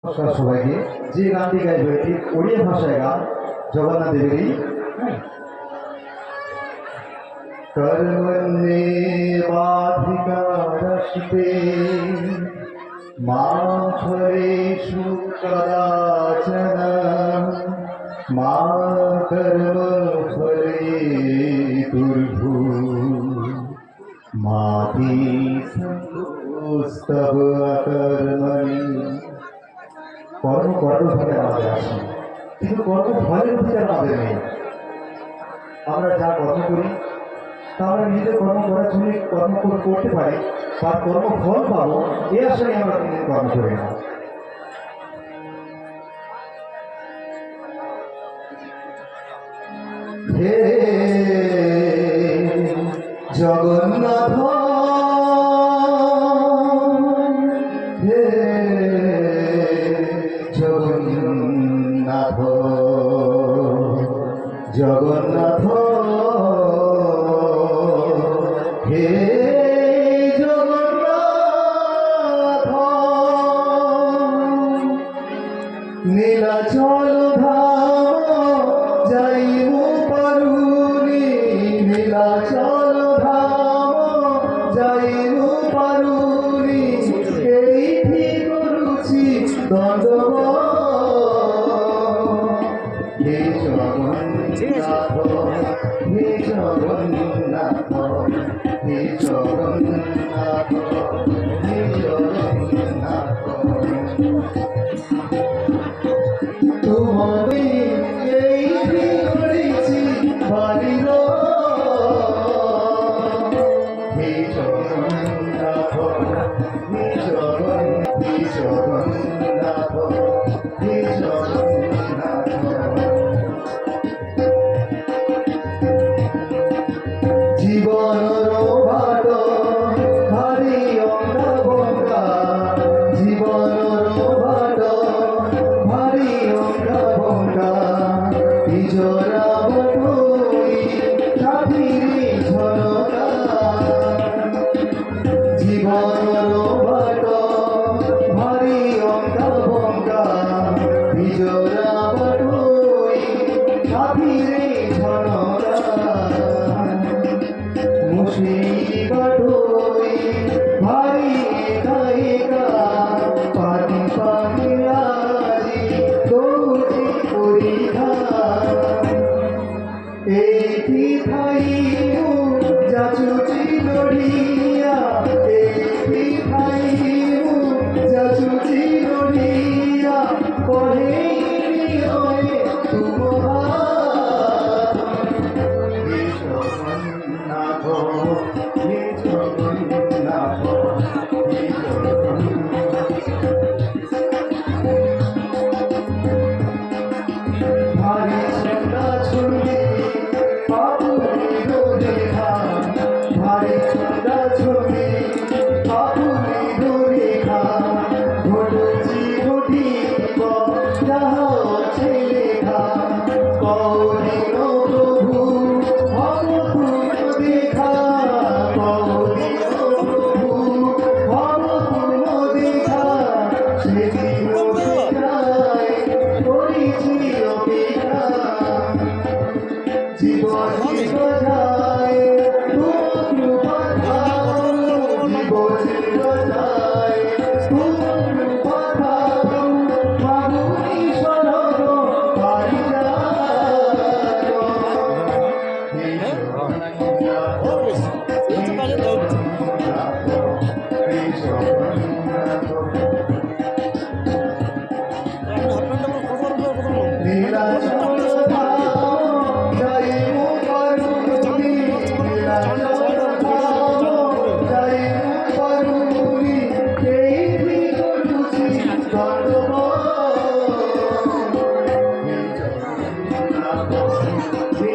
নমস্কার সবাইকে। যে গানটি গাইবে ঠিক ওড়িয়া ভাষায় গান, জগন্নাথ দেবেরই। कर्मण्ये वाधिकारस्ते मा फलेषु कदाचन मा कर्मफले दुर्भूः मा ते सन्तोषस्तव अकर्मणि। কর্ম কর্মফলে আমাদের আছে, কিন্তু কর্মফলের অধিকার আমাদের নেই। আমরা যা কর্ম করি তা আমরা নিজেদের কর্ম করার জন্য কর্ম করতে পারি, বা কর্মফল পাবো এ আশায় আমরা কোনোদিন কর্ম করি না। হে জগন্নাথ, হে জগন্নাথ, জগন্নাথ, হে জগন্নাথ, নীলাচল ধাম যাইমু পারুনি, নীলাচল ধাম যাইমু পারুনি, এইটি করুছি দণ্ডবৎ। হে জগন্নাথ, হে জগন্নাথ, হে জগন্নাথ, হে জগন্নাথ, তোমাকে এইটি করেছি বাড়ির। হে জগন্নাথ, হে জগন্নাথ, হে জগন্নাথ, জীবনর বাট ভারি অঙ্গা ভঙ্গা, জীবনর বাট ভারি অঙ্গা ভঙ্গা, নিজরা বটই সাথীরে ঝরকা, জীবনর বাট ভারি অঙ্গা ভঙ্গা, নিজরা বটই সাথীরে ঝরকা, মুসিবতই ভারি একা, পানি পানি আজি দৌড়ি পরীক্ষা, এইটি খাইমু যাচুচি নড়িয়া, এইটি খাইমু যাচুচি নড়িয়া, পরে নিয়ে তুমহার। হে জগন্নাথ, হে জগন্নাথ, হে জগন্নাথ, ভারি ছন্দা ছন্দি পাপুলির রেখা, ভারি ছন্দা ছন্দি পাপুলির রেখা, ঘটছি ঘটিব যাহা আছে লেখা, কৌলিন প্রভু ভব পূর্ণ দেখা, কৌলিন প্রভু ভব পূর্ণ দেখা, সেদিন অপেক্ষায় করিছি অপেক্ষা, জীবন যায় তোমার কৃপা দাও, জীবন যায় তোমার কৃপা দাও, মাগুনি শরণ পারিজাত। হে জগন্নাথ, হে জগন্নাথ, হে জগন্নাথ, নীলাচল ধাম যাইমু পারুনি, নীলাচল ধাম যাইমু পারুনি, এইটি করুছি দণ্ডবৎ। হে জগন্নাথ, হে